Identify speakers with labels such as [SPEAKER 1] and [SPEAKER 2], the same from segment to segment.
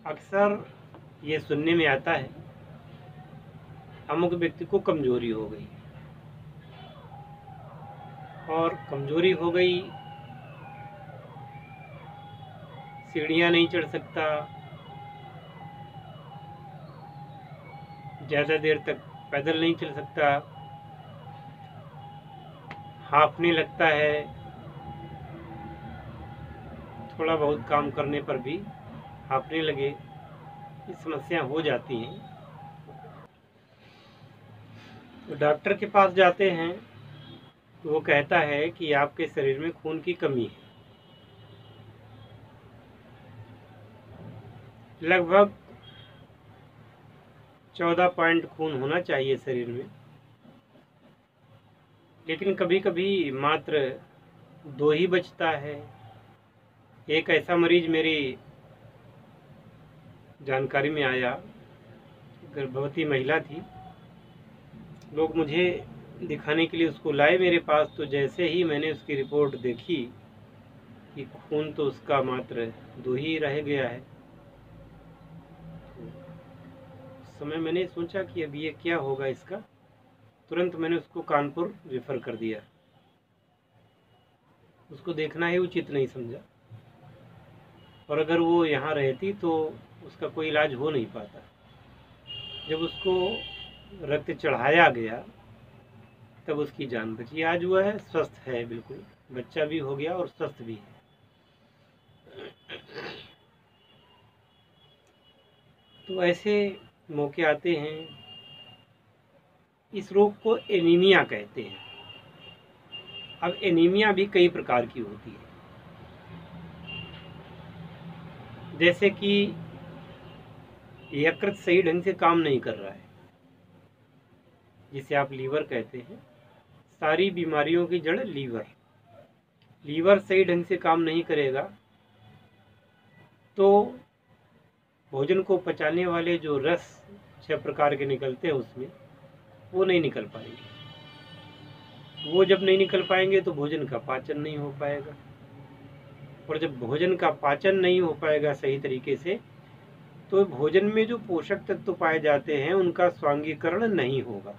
[SPEAKER 1] अक्सर ये सुनने में आता है अमुक व्यक्ति को कमजोरी हो गई और कमजोरी हो गई, सीढ़ियाँ नहीं चढ़ सकता, ज़्यादा देर तक पैदल नहीं चल सकता, हाँफने लगता है, थोड़ा बहुत काम करने पर भी हाँफने लगे, ये समस्या हो जाती हैं। तो डॉक्टर के पास जाते हैं तो वो कहता है कि आपके शरीर में खून की कमी है। लगभग 14 पॉइंट खून होना चाहिए शरीर में, लेकिन कभी कभी मात्र 2 ही बचता है। एक ऐसा मरीज मेरी जानकारी में आया, गर्भवती महिला थी। लोग मुझे दिखाने के लिए उसको लाए मेरे पास, तो जैसे ही मैंने उसकी रिपोर्ट देखी कि खून तो उसका मात्र 2 ही रह गया है, उस समय मैंने सोचा कि अब ये क्या होगा इसका। तुरंत मैंने उसको कानपुर रेफर कर दिया, उसको देखना ही उचित नहीं समझा, और अगर वो यहाँ रहती तो उसका कोई इलाज हो नहीं पाता। जब उसको रक्त चढ़ाया गया तब उसकी जान बची। आज वह है स्वस्थ है, बिल्कुल बच्चा भी हो गया और स्वस्थ भी है। तो ऐसे मौके आते हैं। इस रोग को एनीमिया कहते हैं। अब एनीमिया भी कई प्रकार की होती है, जैसे कि यकृत सही ढंग से काम नहीं कर रहा है, जिसे आप लीवर कहते हैं। सारी बीमारियों की जड़ लीवर सही ढंग से काम नहीं करेगा तो भोजन को पचाने वाले जो रस 6 प्रकार के निकलते हैं उसमें वो नहीं निकल पाएंगे। वो जब नहीं निकल पाएंगे तो भोजन का पाचन नहीं हो पाएगा, और जब भोजन का पाचन नहीं हो पाएगा सही तरीके से तो भोजन में जो पोषक तत्व पाए जाते हैं उनका स्वांगीकरण नहीं होगा,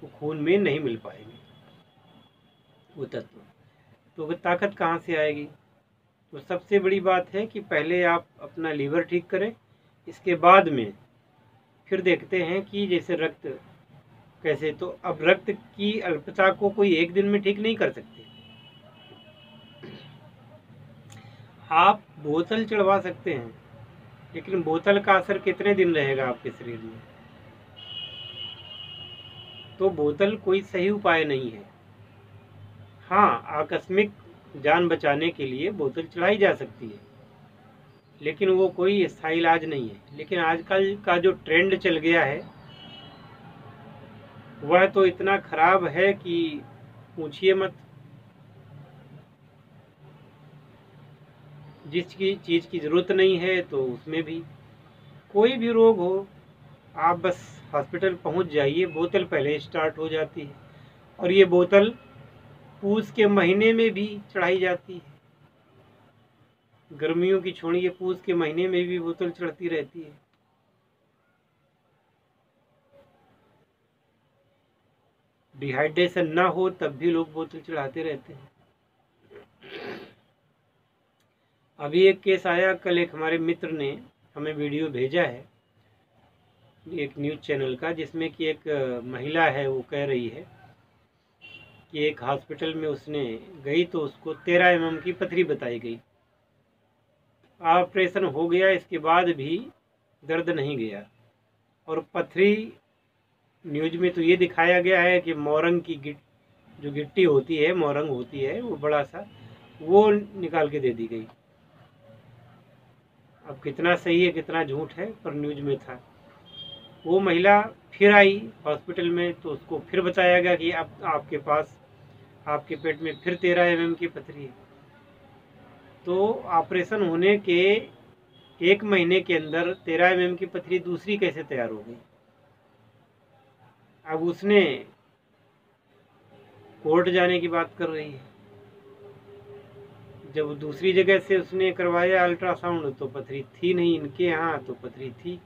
[SPEAKER 1] वो खून में नहीं मिल पाएंगे वो तत्व। तो वो ताकत कहाँ से आएगी? तो सबसे बड़ी बात है कि पहले आप अपना लीवर ठीक करें, इसके बाद में फिर देखते हैं कि जैसे रक्त कैसे। तो अब रक्त की अल्पता को कोई एक दिन में ठीक नहीं कर सकते। आप बोतल चढ़वा सकते हैं, लेकिन बोतल का असर कितने दिन रहेगा आपके शरीर में? तो बोतल कोई सही उपाय नहीं है। हाँ, आकस्मिक जान बचाने के लिए बोतल चढ़ाई जा सकती है, लेकिन वो कोई स्थायी इलाज नहीं है। लेकिन आजकल का जो ट्रेंड चल गया है वह तो इतना खराब है कि पूछिए मत। जिस चीज़ की ज़रूरत नहीं है तो उसमें भी, कोई भी रोग हो आप बस हॉस्पिटल पहुंच जाइए, बोतल पहले स्टार्ट हो जाती है। और ये बोतल पूस के महीने में भी चढ़ाई जाती है। गर्मियों की छोड़िए, पूस के महीने में भी बोतल चढ़ती रहती है। डिहाइड्रेशन ना हो तब भी लोग बोतल चढ़ाते रहते हैं। अभी एक केस आया, कल एक हमारे मित्र ने हमें वीडियो भेजा है एक न्यूज़ चैनल का, जिसमें कि एक महिला है, वो कह रही है कि एक हॉस्पिटल में उसने गई तो उसको 13 mm की पथरी बताई गई। ऑपरेशन हो गया, इसके बाद भी दर्द नहीं गया। और पथरी न्यूज में तो ये दिखाया गया है कि मोरंग की जो गिट्टी होती है, मोरंग होती है वो बड़ा सा, वो निकाल के दे दी गई। अब कितना सही है कितना झूठ है, पर न्यूज में था। वो महिला फिर आई हॉस्पिटल में तो उसको फिर बताया गया कि अब आपके पास आपके पेट में फिर 13 mm की पथरी है। तो ऑपरेशन होने के 1 महीने के अंदर 13 mm की पथरी दूसरी कैसे तैयार हो गई? अब उसने कोर्ट जाने की बात कर रही है। जब दूसरी जगह से उसने करवाया अल्ट्रासाउंड तो पथरी थी नहीं, इनके यहाँ तो पथरी थी।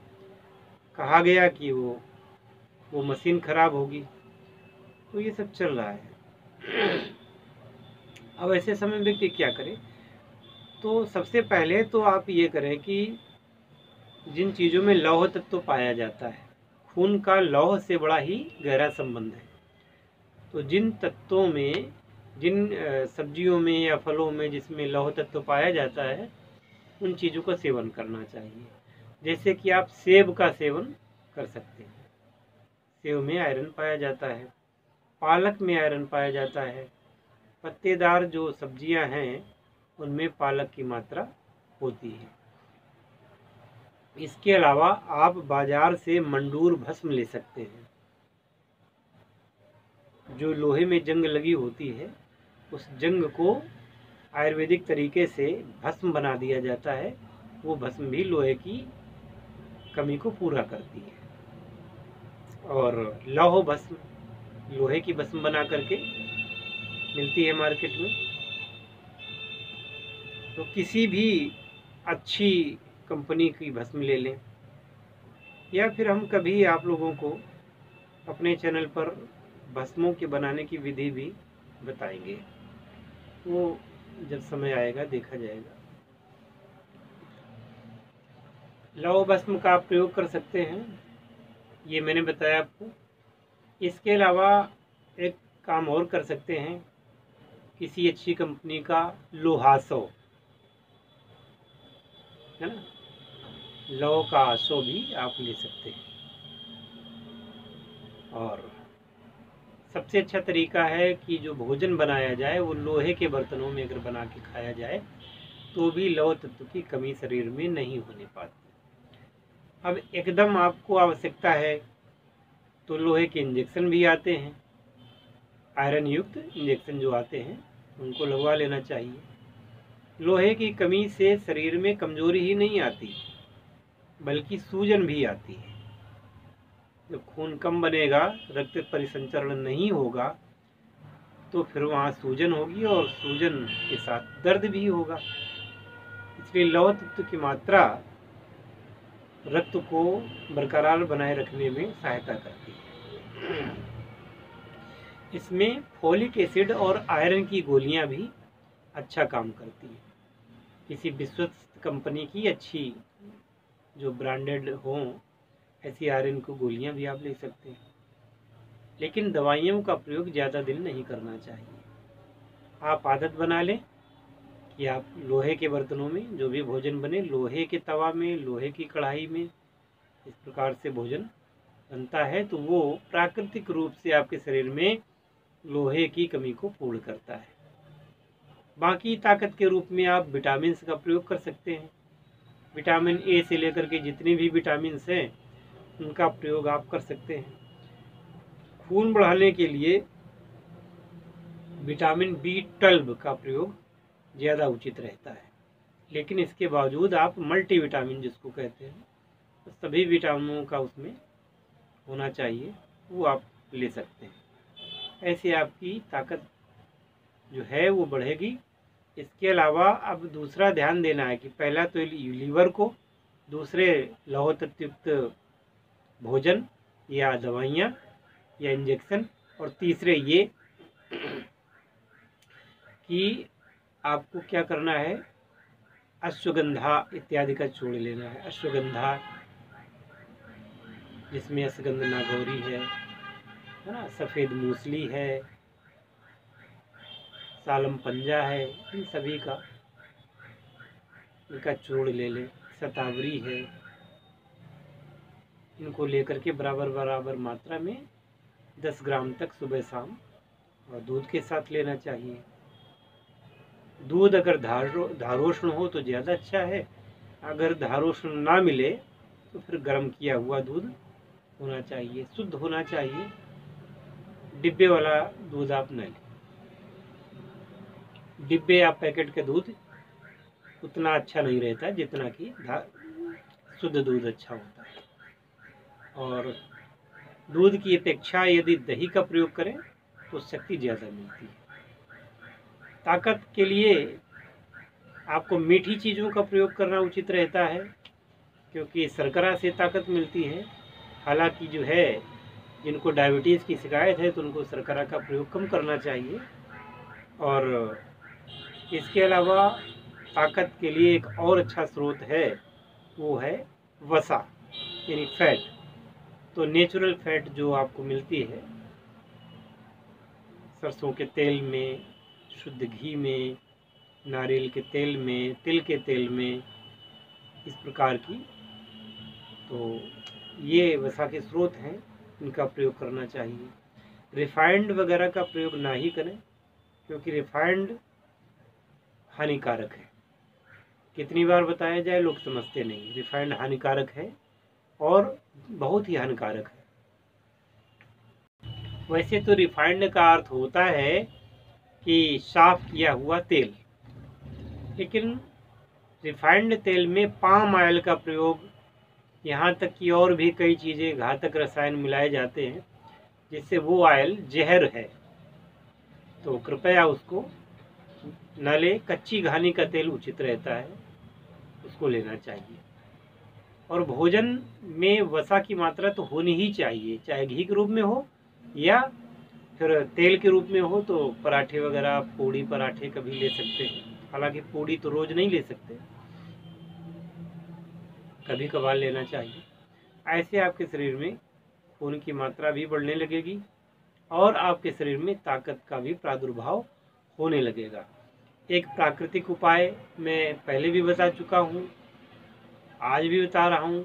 [SPEAKER 1] कहा गया कि वो मशीन खराब होगी। तो ये सब चल रहा है। अब ऐसे समय में व्यक्ति क्या करे? तो सबसे पहले तो आप ये करें कि जिन चीज़ों में लौह तत्व पाया जाता है, खून का लौह से बड़ा ही गहरा संबंध है। तो जिन तत्वों में, जिन सब्जियों में या फलों में जिसमें लौह तत्व पाया जाता है, उन चीज़ों का सेवन करना चाहिए। जैसे कि आप सेब का सेवन कर सकते हैं, सेब में आयरन पाया जाता है, पालक में आयरन पाया जाता है, पत्तेदार जो सब्जियां हैं उनमें पालक की मात्रा होती है। इसके अलावा आप बाजार से मंडूर भस्म ले सकते हैं। जो लोहे में जंग लगी होती है, उस जंग को आयुर्वेदिक तरीके से भस्म बना दिया जाता है। वो भस्म भी लोहे की कमी को पूरा करती है। और लौह भस्म, लोहे की भस्म बना करके मिलती है मार्केट में। तो किसी भी अच्छी कंपनी की भस्म ले लें, या फिर हम कभी आप लोगों को अपने चैनल पर भस्मों के बनाने की विधि भी बताएंगे। वो जब समय आएगा देखा जाएगा। लौह भस्म का आप प्रयोग कर सकते हैं, ये मैंने बताया आपको। इसके अलावा एक काम और कर सकते हैं, किसी अच्छी कंपनी का लोहासो, है ना, लौह का आसो भी आप ले सकते हैं। और सबसे अच्छा तरीका है कि जो भोजन बनाया जाए वो लोहे के बर्तनों में अगर बना के खाया जाए तो भी लौह तत्व की कमी शरीर में नहीं होने पाती। अब एकदम आपको आवश्यकता है तो लोहे के इंजेक्शन भी आते हैं, आयरन युक्त इंजेक्शन जो आते हैं उनको लगवा लेना चाहिए। लोहे की कमी से शरीर में कमजोरी ही नहीं आती बल्कि सूजन भी आती है। जब खून कम बनेगा, रक्त परिसंचरण नहीं होगा, तो फिर वहाँ सूजन होगी और सूजन के साथ दर्द भी होगा। इसलिए लौह तत्व की मात्रा रक्त को बरकरार बनाए रखने में सहायता करती है। इसमें फोलिक एसिड और आयरन की गोलियां भी अच्छा काम करती है। किसी विश्वस्त कंपनी की अच्छी जो ब्रांडेड हो, ऐसी आयरन की गोलियां भी आप ले सकते हैं। लेकिन दवाइयों का प्रयोग ज़्यादा दिन नहीं करना चाहिए। आप आदत बना लें कि आप लोहे के बर्तनों में जो भी भोजन बने, लोहे के तवा में, लोहे की कढ़ाई में इस प्रकार से भोजन बनता है, तो वो प्राकृतिक रूप से आपके शरीर में लोहे की कमी को पूर्ण करता है। बाकी ताकत के रूप में आप विटामिन का प्रयोग कर सकते हैं। विटामिन ए से लेकर के जितने भी विटामिन हैं उनका प्रयोग आप कर सकते हैं। खून बढ़ाने के लिए विटामिन B12 का प्रयोग ज़्यादा उचित रहता है। लेकिन इसके बावजूद आप मल्टीविटामिन जिसको कहते हैं, तो सभी विटामिनों का उसमें होना चाहिए, वो आप ले सकते हैं। ऐसे आपकी ताकत जो है वो बढ़ेगी। इसके अलावा अब दूसरा ध्यान देना है कि पहला तो लीवर को, दूसरे लौह तत्वयुक्त भोजन या दवाइयाँ या इंजेक्शन, और तीसरे ये कि आपको क्या करना है, अश्वगंधा इत्यादि का चूर्ण लेना है। अश्वगंधा जिसमें अश्वगंध नागौरी है ना, सफ़ेद मूसली है, सालम पंजा है, इन सभी का इनका चूर्ण ले लें। शतावरी है, इनको लेकर के बराबर बराबर मात्रा में 10 ग्राम तक सुबह शाम और दूध के साथ लेना चाहिए। दूध अगर धारोष्ण हो तो ज़्यादा अच्छा है, अगर धारोष्ण ना मिले तो फिर गर्म किया हुआ दूध होना चाहिए, शुद्ध होना चाहिए। डिब्बे वाला दूध आप न लें। डिब्बे या पैकेट के दूध उतना अच्छा नहीं रहता जितना कि शुद्ध दूध अच्छा होता है। और दूध की अपेक्षा यदि दही का प्रयोग करें तो शक्ति ज़्यादा मिलती है। ताकत के लिए आपको मीठी चीज़ों का प्रयोग करना उचित रहता है, क्योंकि शर्करा से ताकत मिलती है। हालांकि जो है, जिनको डायबिटीज़ की शिकायत है तो उनको शर्करा का प्रयोग कम करना चाहिए। और इसके अलावा ताकत के लिए एक और अच्छा स्रोत है, वो है वसा यानी फैट। तो नेचुरल फैट जो आपको मिलती है सरसों के तेल में, शुद्ध घी में, नारियल के तेल में, तिल के तेल में, इस प्रकार की, तो ये वसा के स्रोत हैं, इनका प्रयोग करना चाहिए। रिफाइंड वगैरह का प्रयोग ना ही करें, क्योंकि रिफाइंड हानिकारक है। कितनी बार बताया जाए, लोग समझते नहीं। रिफाइंड हानिकारक है और बहुत ही हानिकारक है। वैसे तो रिफाइंड का अर्थ होता है कि साफ किया हुआ तेल, लेकिन रिफाइंड तेल में पाम ऑयल का प्रयोग, यहाँ तक कि और भी कई चीज़ें, घातक रसायन मिलाए जाते हैं जिससे वो ऑयल जहर है। तो कृपया उसको न लें। कच्ची घानी का तेल उचित रहता है, उसको लेना चाहिए। और भोजन में वसा की मात्रा तो होनी ही चाहिए, चाहे घी के रूप में हो या फिर तेल के रूप में हो। तो पराठे वगैरह, पूड़ी पराठे कभी ले सकते हैं। हालांकि पूड़ी तो रोज नहीं ले सकते, कभी कभार लेना चाहिए। ऐसे आपके शरीर में खून की मात्रा भी बढ़ने लगेगी और आपके शरीर में ताकत का भी प्रादुर्भाव होने लगेगा। एक प्राकृतिक उपाय मैं पहले भी बता चुका हूँ, आज भी बता रहा हूँ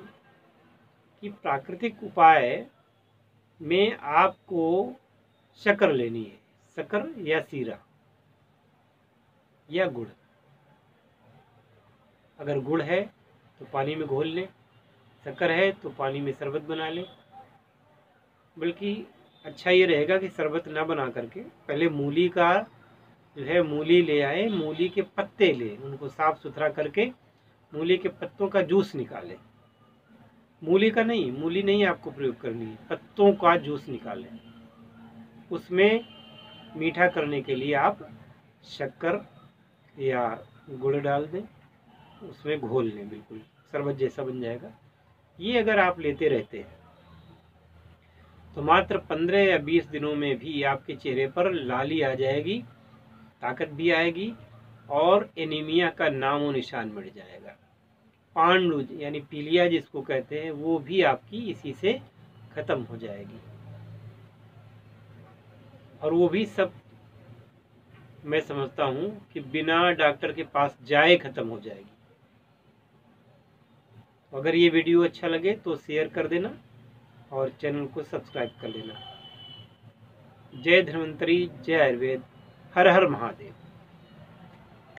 [SPEAKER 1] कि प्राकृतिक उपाय में आपको शक्कर लेनी है। शक्कर या सीरा या गुड़। अगर गुड़ है तो पानी में घोल लें, शक्कर है तो पानी में शरबत बना लें। बल्कि अच्छा ये रहेगा कि शरबत ना बना करके पहले मूली का जो है, मूली ले आए, मूली के पत्ते ले, उनको साफ सुथरा करके मूली के पत्तों का जूस निकालें। मूली का नहीं, मूली नहीं आपको प्रयोग करनी है, पत्तों का जूस निकालें। उसमें मीठा करने के लिए आप शक्कर या गुड़ डाल दें, उसमें घोल लें, बिल्कुल शरबत जैसा बन जाएगा। ये अगर आप लेते रहते हैं तो मात्र 15 या 20 दिनों में भी आपके चेहरे पर लाली आ जाएगी, ताकत भी आएगी और एनीमिया का नामो निशान मिट जाएगा। पांडु यानी पीलिया जिसको कहते हैं, वो भी आपकी इसी से खत्म हो जाएगी। और वो भी सब मैं समझता हूँ कि बिना डॉक्टर के पास जाए खत्म हो जाएगी। अगर ये वीडियो अच्छा लगे तो शेयर कर देना और चैनल को सब्सक्राइब कर लेना। जय धन्वंतरी, जय आयुर्वेद, हर हर महादेव।